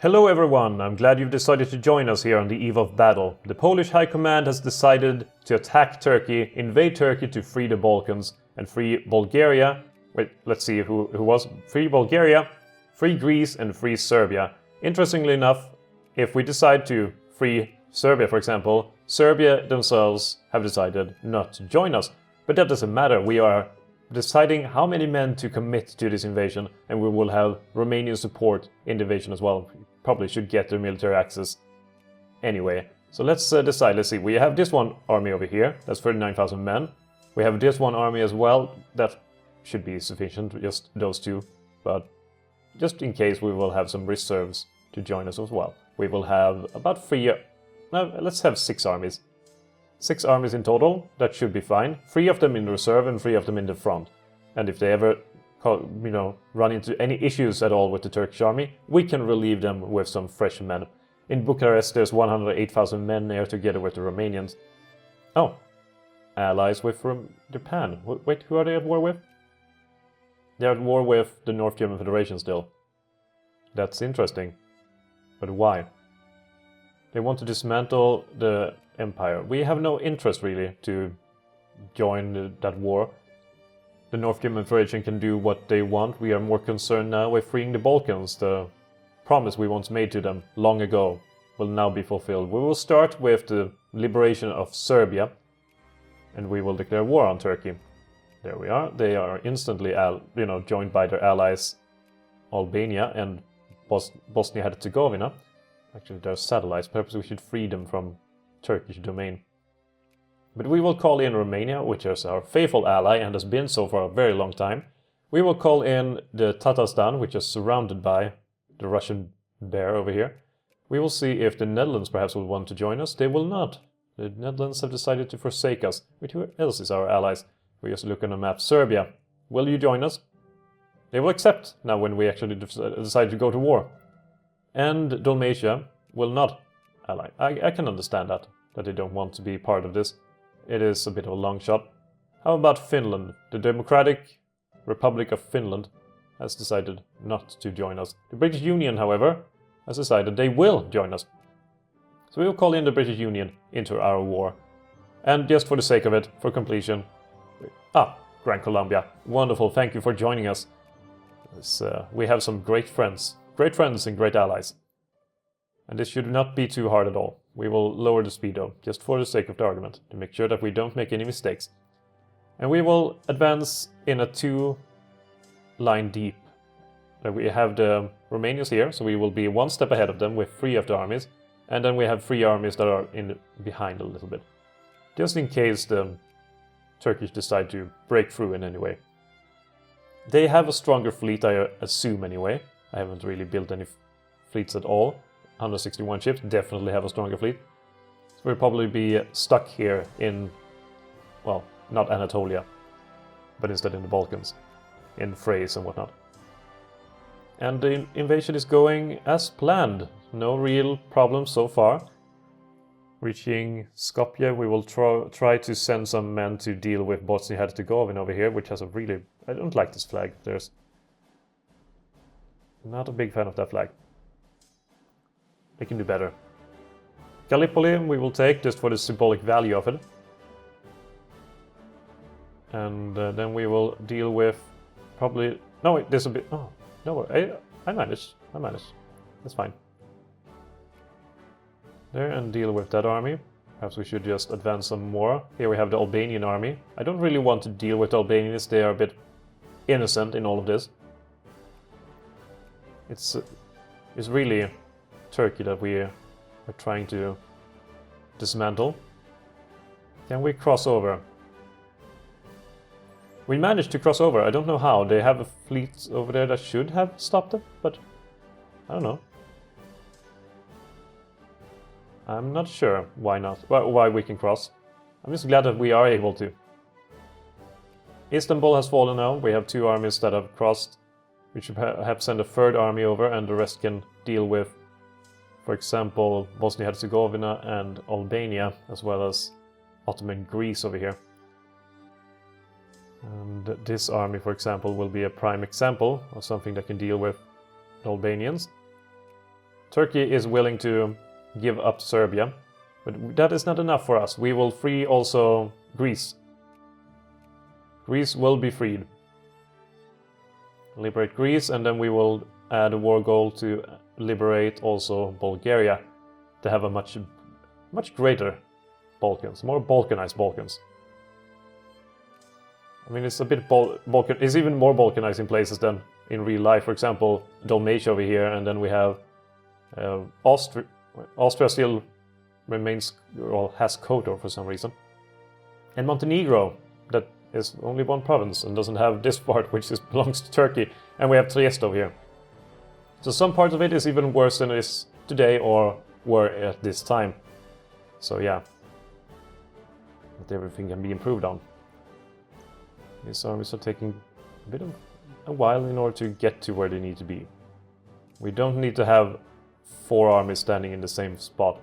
Hello everyone, I'm glad you've decided to join us here on the eve of battle. The Polish High Command has decided to attack Turkey, invade Turkey to free the Balkans, and free Bulgaria. Wait, let's see who was. Free Bulgaria, free Greece, and free Serbia. Interestingly enough, if we decide to free Serbia, for example, Serbia themselves have decided not to join us. But that doesn't matter, we are deciding how many men to commit to this invasion, and we will have Romanian support in the invasion as well. We probably should get their military access anyway. So let's decide. Let's see, we have this one army over here, that's 39,000 men. We have this one army as well, that should be sufficient, just those two. But just in case, we will have some reserves to join us as well. We will have about let's have 6 armies. 6 armies in total, that should be fine. 3 of them in reserve and 3 of them in the front. And if they ever, run into any issues at all with the Turkish army, we can relieve them with some fresh men. In Bucharest there's 108,000 men there together with the Romanians. Oh, allies with Japan. Wait, who are they at war with? They're at war with the North German Federation still. That's interesting. But why? They want to dismantle the empire. We have no interest really to join that war. The North German Federation can do what they want. We are more concerned now with freeing the Balkans. The promise we once made to them long ago will now be fulfilled. We will start with the liberation of Serbia, and we will declare war on Turkey. There we are. They are instantly joined by their allies Albania and Bosnia-Herzegovina. Actually, they're satellites. Perhaps we should free them from Turkish domain. But we will call in Romania, which is our faithful ally and has been so for a very long time. We will call in the Tatarstan, which is surrounded by the Russian bear over here. We will see if the Netherlands perhaps will want to join us. They will not. The Netherlands have decided to forsake us. But who else is our allies? We just look on the map. Serbia, will you join us? They will accept now when we actually decide to go to war. And Dalmatia will not ally. I can understand that they don't want to be part of this. It is a bit of a long shot. How about Finland? The Democratic Republic of Finland has decided not to join us. The British Union, however, has decided they will join us. So we will call in the British Union into our war. And just for the sake of it, for completion... Gran Colombia. Wonderful, thank you for joining us. We have some great friends. Great friends and great allies. And this should not be too hard at all. We will lower the speed though, just for the sake of the argument, to make sure that we don't make any mistakes. And we will advance in a 2-line deep. We have the Romanians here, so we will be 1 step ahead of them with 3 of the armies. And then we have 3 armies that are behind a little bit. Just in case the Turkish decide to break through in any way. They have a stronger fleet, I assume anyway. I haven't really built any fleets at all. 161 ships definitely have a stronger fleet. So we'll probably be stuck here in, well, not Anatolia, but instead in the Balkans, in Thrace and whatnot. And the invasion is going as planned. No real problems so far. Reaching Skopje, we will try to send some men to deal with Bosnia-Herzegovina over here, which has a really... I don't like this flag. There's... Not a big fan of that flag. They can do better. Gallipoli we will take just for the symbolic value of it. And then we will deal with probably... No, wait, there's a bit... Oh, no, I managed. That's fine. There, and deal with that army. Perhaps we should just advance some more. Here we have the Albanian army. I don't really want to deal with the Albanians. They are a bit innocent in all of this. It's really Turkey that we are trying to dismantle. Can we cross over? We managed to cross over. I don't know how. They have a fleet over there that should have stopped it, but I don't know. I'm not sure why not. Why we can cross. I'm just glad that we are able to. Istanbul has fallen now. We have 2 armies that have crossed. We should perhaps send a 3rd army over, and the rest can deal with, for example, Bosnia-Herzegovina and Albania, as well as Ottoman Greece over here. And this army, for example, will be a prime example of something that can deal with the Albanians. Turkey is willing to give up Serbia, but that is not enough for us. We will free also Greece. Greece will be freed. Liberate Greece, and then we will add a war goal to liberate also Bulgaria, to have a much greater Balkans, more Balkanized Balkans. I mean, it's a bit it's even more Balkanized in places than in real life. For example, Dalmatia over here, and then we have Austria. Austria still remains, or has Kotor for some reason. And Montenegro, that is only one province and doesn't have this part, which belongs to Turkey. And we have Trieste over here. So some parts of it is even worse than it is today or were at this time. So yeah, but everything can be improved on. These armies are taking a bit of a while in order to get to where they need to be. We don't need to have 4 armies standing in the same spot.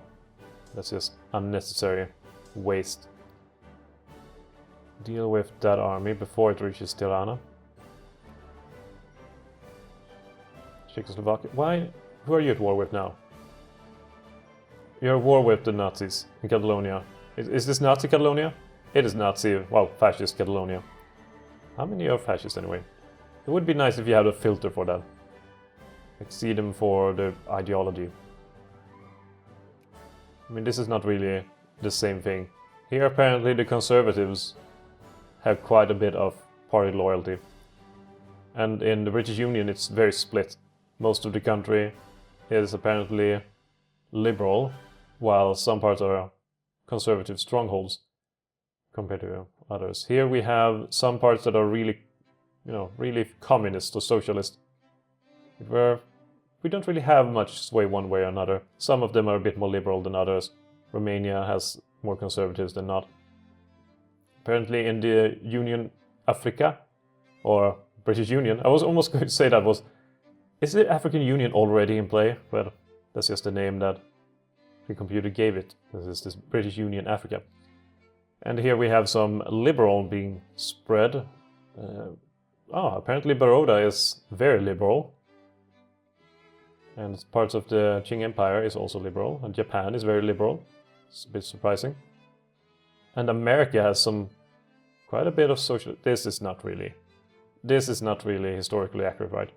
That's just unnecessary waste. Deal with that army before it reaches Tirana. Czechoslovakia. Why? Who are you at war with now? You're at war with the Nazis in Catalonia. Is this Nazi Catalonia? It is Nazi, well, fascist Catalonia. How many are fascist anyway? It would be nice if you had a filter for that. Like, see them for the ideology. I mean, this is not really the same thing. Here apparently the conservatives have quite a bit of party loyalty. And in the British Union it's very split. Most of the country is apparently liberal, while some parts are conservative strongholds compared to others. Here we have some parts that are really, really communist or socialist, where we don't really have much sway one way or another. Some of them are a bit more liberal than others. Romania has more conservatives than not. Apparently in the Union Africa, or British Union, I was almost going to say that was... Is the African Union already in play? Well, that's just the name that the computer gave it. This is this British Union Africa. And here we have some liberal being spread. Apparently Baroda is very liberal. And parts of the Qing Empire is also liberal. And Japan is very liberal. It's a bit surprising. And America has quite a bit of social... This is not really historically accurate, right?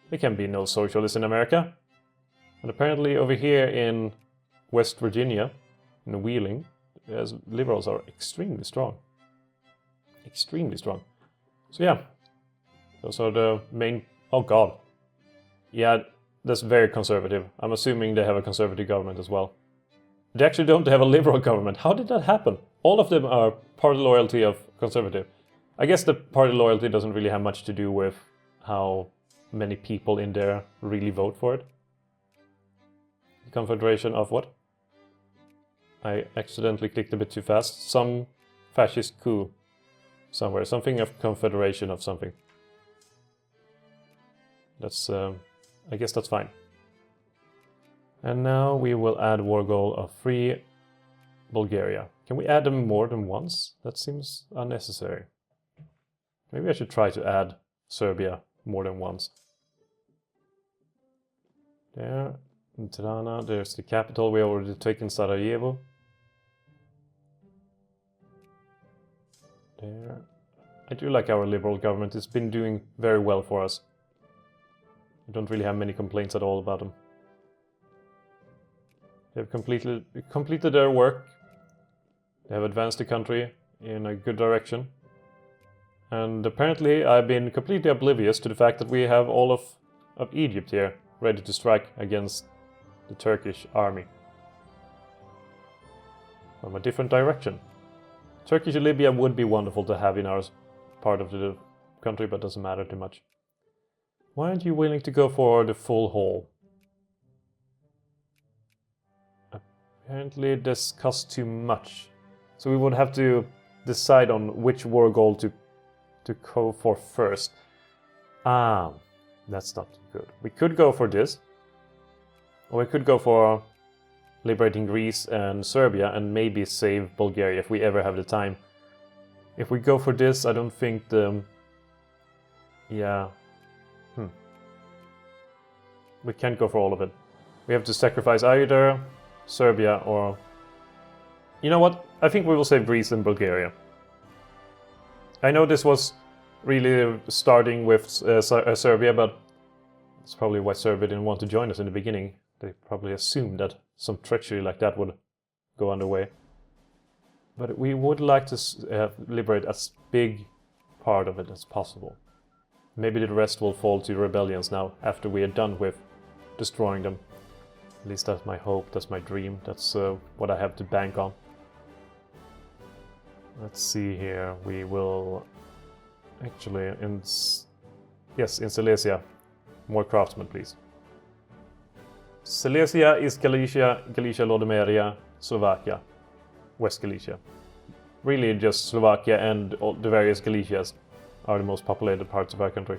There can be no socialists in America. And apparently over here in West Virginia, in Wheeling, liberals are extremely strong. Extremely strong. So yeah, those are the main... Oh god. Yeah, that's very conservative. I'm assuming they have a conservative government as well. They actually don't have a liberal government. How did that happen? All of them are party loyalty of conservative. I guess the party loyalty doesn't really have much to do with how many people in there really vote for it. Confederation of what? I accidentally clicked a bit too fast. Some fascist coup somewhere. Something of confederation of something. That's, I guess that's fine. And now we will add war goal of free Bulgaria. Can we add them more than once? That seems unnecessary. Maybe I should try to add Serbia more than once. There, in Tirana, there's the capital. We already taken Sarajevo. There. I do like our liberal government. It's been doing very well for us. I don't really have many complaints at all about them. They've completed their work. They have advanced the country in a good direction. And apparently I've been completely oblivious to the fact that we have all of Egypt here, ready to strike against the Turkish army. From a different direction. Turkish Libya would be wonderful to have in our part of the country, but doesn't matter too much. Why aren't you willing to go for the full haul? Apparently this costs too much. So we would have to decide on which war goal to go for first. That's not good. We could go for this. Or we could go for liberating Greece and Serbia and maybe save Bulgaria if we ever have the time. If we go for this, I don't think the... Yeah. We can't go for all of it. We have to sacrifice either Serbia or... You know what? I think we will save Greece and Bulgaria. I know this was really starting with Serbia, but that's probably why Serbia didn't want to join us in the beginning. They probably assumed that some treachery like that would go underway. But we would like to liberate as big part of it as possible. Maybe the rest will fall to rebellions now, after we are done with destroying them. At least that's my hope, that's my dream, that's what I have to bank on. Let's see here, we will... Actually, in Silesia. More craftsmen, please. Silesia, East Galicia, Galicia-Lodomeria, Slovakia, West Galicia. Really just Slovakia and all the various Galicias are the most populated parts of our country.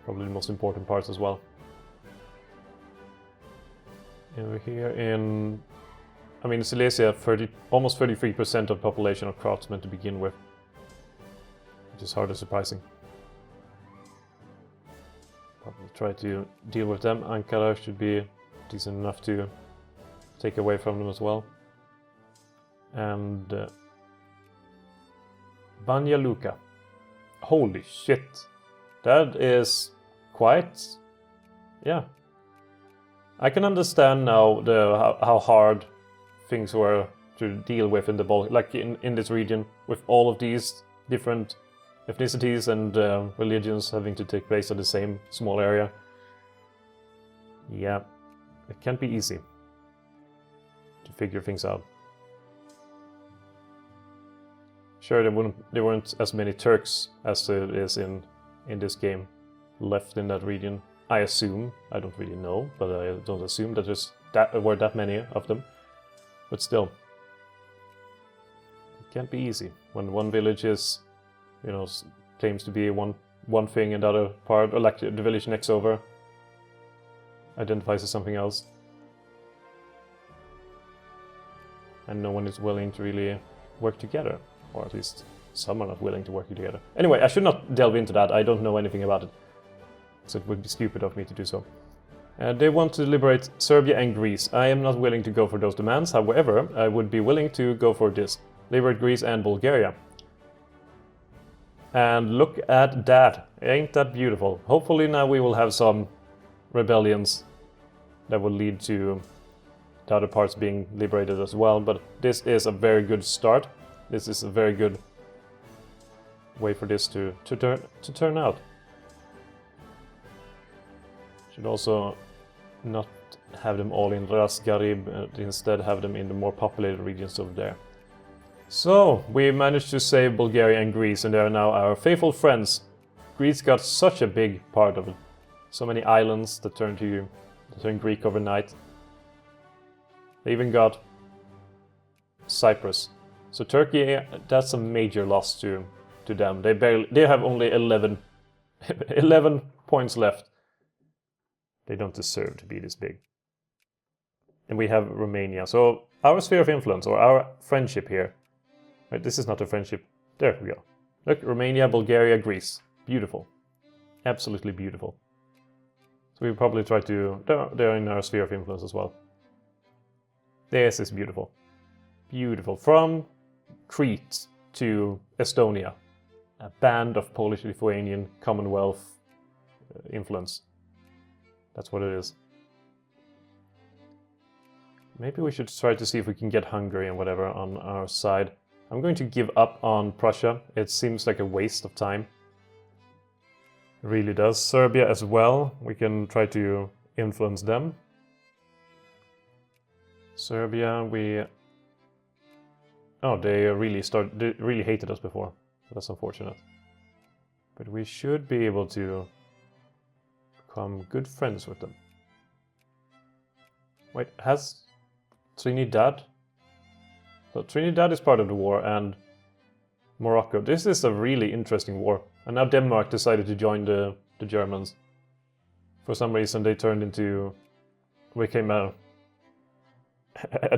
Probably the most important parts as well. And we're here in... I mean, Silesia, almost 33% of the population of craftsmen to begin with. Which is hardly surprising. Probably try to deal with them. Ankara should be decent enough to take away from them as well. And... Banja Luka. Holy shit. That is quite... Yeah. I can understand now how hard things were to deal with in the Balkan, like in this region, with all of these different ethnicities and religions having to take place in the same small area. Yeah, it can't be easy to figure things out. Sure, there weren't as many Turks as there is in this game left in that region. I assume, I don't really know, but I don't assume that were that many of them. But still, it can't be easy when one village is, you know, claims to be one thing and the other part, or like the village next over, identifies as something else. And no one is willing to really work together, or at least some are not willing to work together. Anyway, I should not delve into that, I don't know anything about it. So it would be stupid of me to do so. They want to liberate Serbia and Greece. I am not willing to go for those demands, however, I would be willing to go for this. Liberate Greece and Bulgaria. And look at that, ain't that beautiful? Hopefully now we will have some rebellions that will lead to the other parts being liberated as well, but this is a very good start. This is a very good way for this to turn out. Should also not have them all in Ras Garib, instead have them in the more populated regions over there. So, we managed to save Bulgaria and Greece, and they are now our faithful friends. Greece got such a big part of it. So many islands that turned Greek overnight. They even got Cyprus. So Turkey, that's a major loss to them. They have only 11 points left. They don't deserve to be this big. And we have Romania. So our sphere of influence, or our friendship here. Right, this is not a friendship. There we go. Look, Romania, Bulgaria, Greece. Beautiful. Absolutely beautiful. So we'll probably try to... They're in our sphere of influence as well. This is beautiful. Beautiful. From Crete to Estonia. A band of Polish-Lithuanian Commonwealth influence. That's what it is. Maybe we should try to see if we can get Hungary and whatever on our side. I'm going to give up on Prussia. It seems like a waste of time. It really does. Serbia as well. We can try to influence them. Serbia, oh, they really hated us before. That's unfortunate. But we should be able to become good friends with them. Wait, has Trinidad? So Trinidad is part of the war, and Morocco. This is a really interesting war. And now Denmark decided to join the Germans. For some reason they became a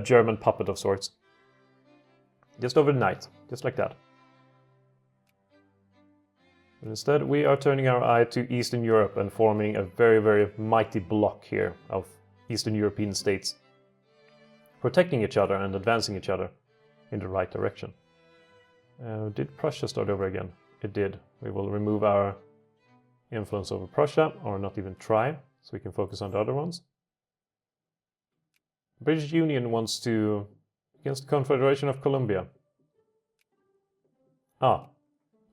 German puppet of sorts. Just overnight, just like that. Instead, we are turning our eye to Eastern Europe and forming a very, very mighty bloc here of Eastern European states, protecting each other and advancing each other in the right direction. Did Prussia start over again? It did. We will remove our influence over Prussia, or not even try, so we can focus on the other ones. The British Union wants to... against the Confederation of Columbia. Ah.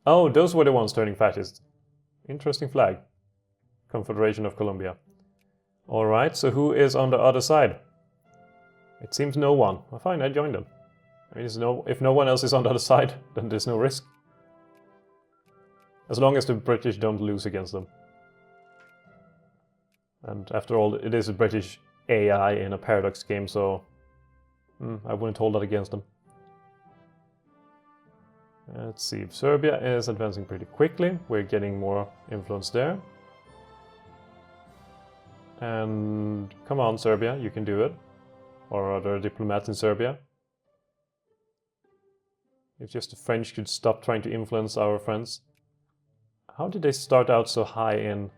Oh, those were the ones turning fascist. Interesting flag. Confederation of Columbia. Alright, so who is on the other side? It seems no one. Well, fine, I joined them. I mean, if no one else is on the other side, then there's no risk. As long as the British don't lose against them. And after all, it is a British AI in a paradox game, so... I wouldn't hold that against them. Let's see, Serbia is advancing pretty quickly. We're getting more influence there. And come on, Serbia, you can do it. Or other diplomats in Serbia. If just the French could stop trying to influence our friends. How did they start out so high in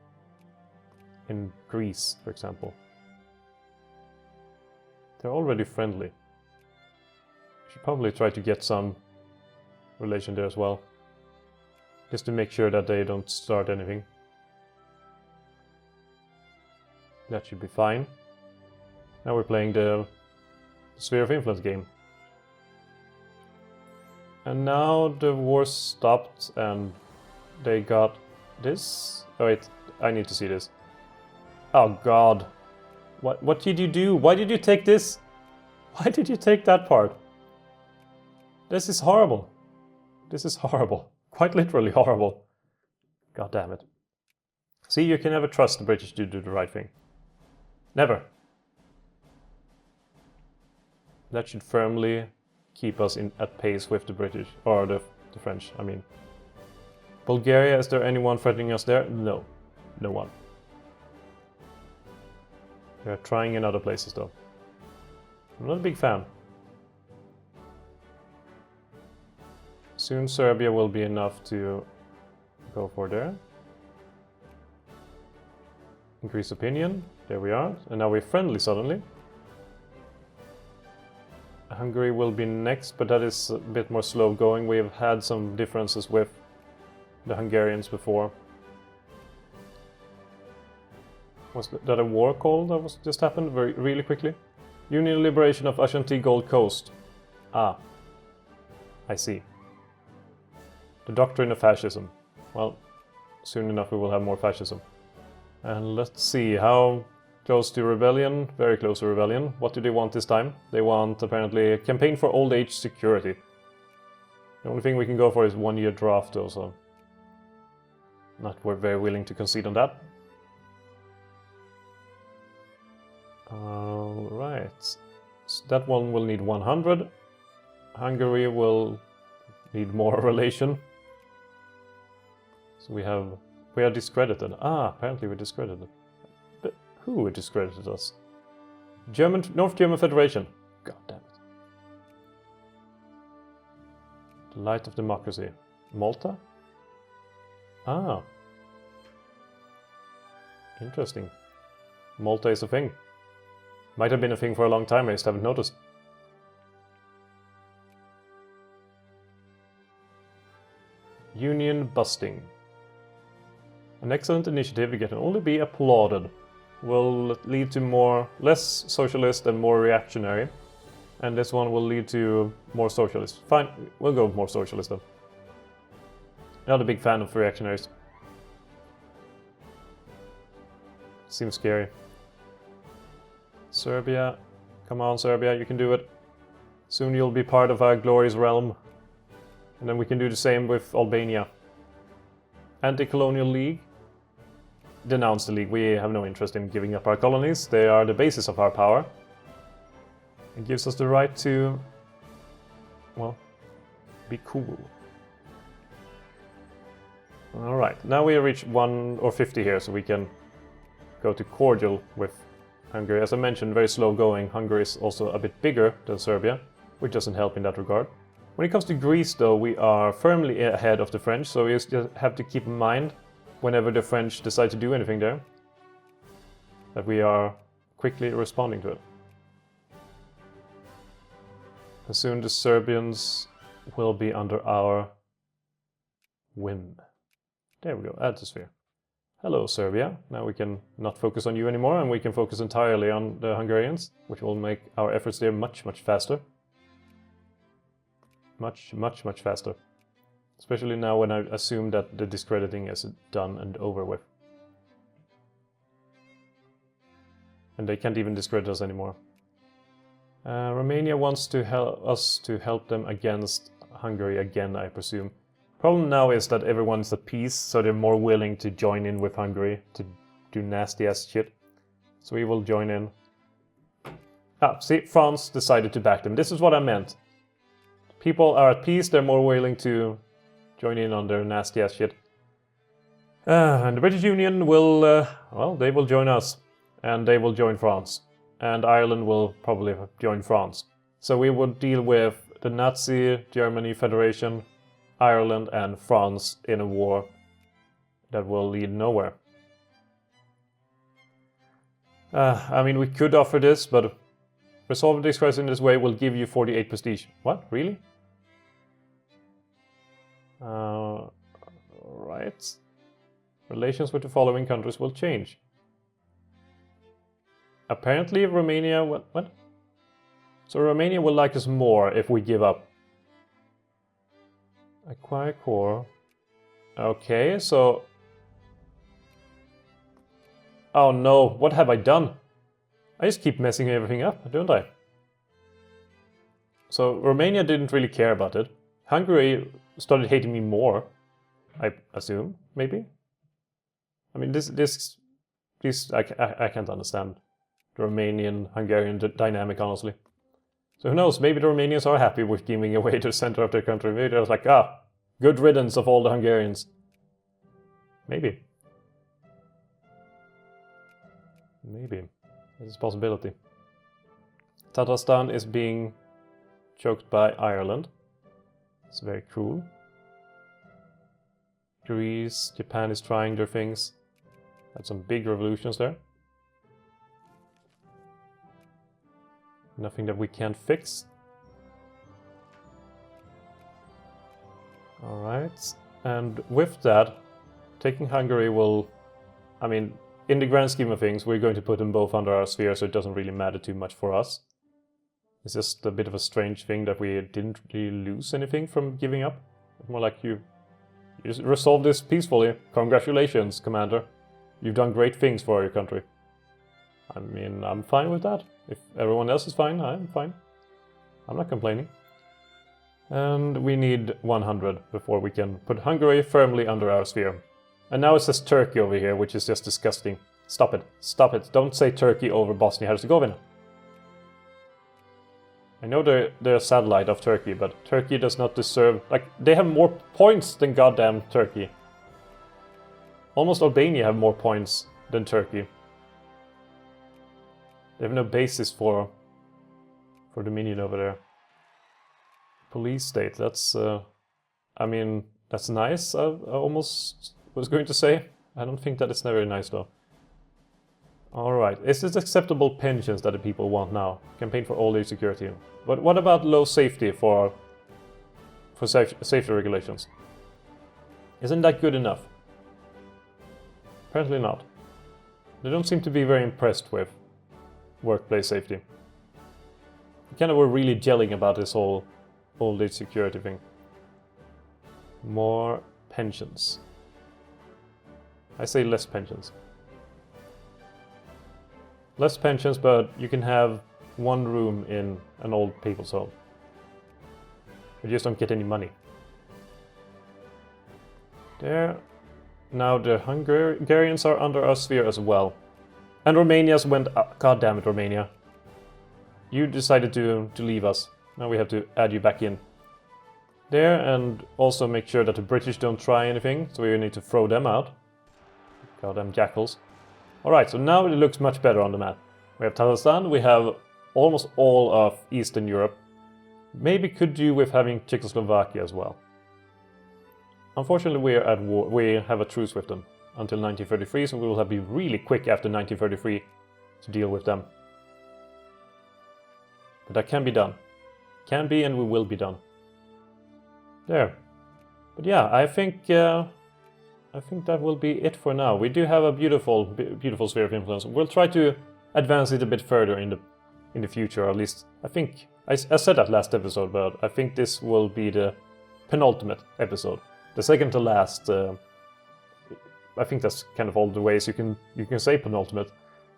Greece, for example? They're already friendly. We should probably try to get some relation there as well. Just to make sure that they don't start anything. That should be fine. Now we're playing the Sphere of Influence game. And now the war stopped and they got this? Oh wait, I need to see this. Oh god. What did you do? Why did you take this? Why did you take that part? This is horrible. This is horrible. Quite literally horrible. God damn it. See, you can never trust the British to do the right thing. Never. That should firmly keep us at pace with the British, or the French, I mean. Bulgaria, is there anyone threatening us there? No. No one. They're trying in other places though. I'm not a big fan. Soon Serbia will be enough to go for there. Increase opinion. There we are. And now we're friendly suddenly. Hungary will be next, but that is a bit more slow going. We have had some differences with the Hungarians before. Was that a war call that was just happened really quickly? Union liberation of Ashanti Gold Coast. Ah, I see. The doctrine of fascism. Well, soon enough we will have more fascism. And let's see, how close to rebellion? Very close to rebellion. What do they want this time? They want, apparently, a campaign for old age security. The only thing we can go for is 1 year draft though, so... we're very willing to concede on that. Alright. So that one will need 100. Hungary will need more relation. So we are discredited. Ah, apparently we're discredited. But who discredited us? North German Federation. God damn it. The light of democracy. Malta? Ah. Interesting. Malta is a thing. Might have been a thing for a long time, I just haven't noticed. Union busting. An excellent initiative that can only be applauded. Will lead to less socialist and more reactionary. And this one will lead to more socialist. Fine, we'll go with more socialist then. Not a big fan of reactionaries. Seems scary. Serbia. Come on, Serbia, you can do it. Soon you'll be part of our glorious realm. And then we can do the same with Albania. Anti-Colonial League. Denounce the League. We have no interest in giving up our colonies. They are the basis of our power. It gives us the right to, well, be cool. Alright, now we reach 1 or 50 here, so we can go to cordial with Hungary. As I mentioned, very slow going. Hungary is also a bit bigger than Serbia, which doesn't help in that regard. When it comes to Greece, though, we are firmly ahead of the French, so we just have to keep in mind, whenever the French decide to do anything there, that we are quickly responding to it. And soon the Serbians will be under our whim. There we go, add to sphere. Hello, Serbia. Now we can not focus on you anymore, and we can focus entirely on the Hungarians, which will make our efforts there much, much faster. Much, much, much faster. Especially now when I assume that the discrediting is done and over with. And they can't even discredit us anymore. Romania wants to us to help them against Hungary again, I presume. Problem now is that everyone's at peace, so they're more willing to join in with Hungary to do nasty ass shit. So we will join in. Ah, see, France decided to back them. This is what I meant. People are at peace, they're more willing to join in on their nasty ass shit. And the British Union will, well, they will join us. And they will join France. And Ireland will probably join France. So we would deal with the Nazi Germany Federation, Ireland and France in a war that will lead nowhere. I mean, we could offer this, but resolving this crisis in this way will give you 48 prestige. What? Really? Right. Relations with the following countries will change. Apparently Romania... What? So Romania will like us more if we give up. Acquire core. Okay, so... Oh no, what have I done? I just keep messing everything up, don't I? So Romania didn't really care about it. Hungary started hating me more, I assume, maybe? I mean, this I can't understand the Romanian-Hungarian dynamic, honestly. So who knows, maybe the Romanians are happy with giving away to the center of their country. Maybe they're like, ah, good riddance of all the Hungarians. Maybe. Maybe. It's a possibility. Tatarstan is being choked by Ireland. It's very cruel. Greece, Japan is trying their things. Had some big revolutions there. Nothing that we can't fix. Alright, and with that, taking Hungary will... I mean, in the grand scheme of things, we're going to put them both under our sphere, so it doesn't really matter too much for us. It's just a bit of a strange thing that we didn't really lose anything from giving up. More like you just resolved this peacefully. Congratulations, Commander. You've done great things for your country. I mean, I'm fine with that. If everyone else is fine, I'm fine. I'm not complaining. And we need 100 before we can put Hungary firmly under our sphere. And now it says Turkey over here, which is just disgusting. Stop it. Stop it. Don't say Turkey over Bosnia-Herzegovina. I know they're a satellite of Turkey, but Turkey does not deserve... Like, they have more points than goddamn Turkey. Almost Albania have more points than Turkey. They have no basis for dominion over there. Police state, that's... I mean, that's nice, I almost was going to say. I don't think that it's very nice, though. Alright, is this acceptable pensions that the people want now? Campaign for old age security. But what about low safety for safety regulations? Isn't that good enough? Apparently not. They don't seem to be very impressed with workplace safety. They kind of were really gelling about this whole old age security thing. More pensions. I say less pensions. Less pensions, but you can have one room in an old people's home. You just don't get any money. There. Now the Hungarians are under our sphere as well. And Romania's went... God damn it, Romania. You decided to leave us. Now we have to add you back in. There, and also make sure that the British don't try anything, so we need to throw them out. Goddamn jackals. Alright, so now it looks much better on the map. We have Tatarstan, we have almost all of Eastern Europe. maybe could do with having Czechoslovakia as well. Unfortunately, we're at war. We have a truce with them until 1933, so we will have to be really quick after 1933 to deal with them. But that can be done. Can be, and we will be done. There. But yeah, I think that will be it for now. We do have a beautiful sphere of influence. We'll try to advance it a bit further in the future, or at least I think I said that last episode, but I think this will be the penultimate episode, the second to last. I think that's kind of all the ways you can say penultimate.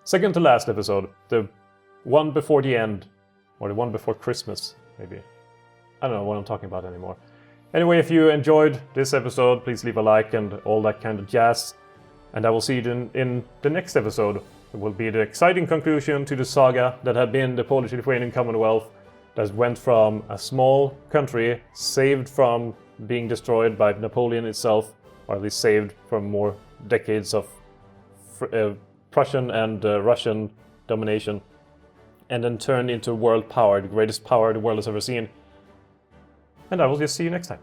Second to last episode, the one before the end, or the one before Christmas, maybe. I don't know what I'm talking about anymore. Anyway, if you enjoyed this episode, please leave a like and all that kind of jazz. And I will see you in the next episode. It will be the exciting conclusion to the saga that had been the Polish-Lithuanian Commonwealth, that went from a small country saved from being destroyed by Napoleon itself, or at least saved from more decades of Prussian and Russian domination, and then turned into a world power, the greatest power the world has ever seen. And I will just see you next time.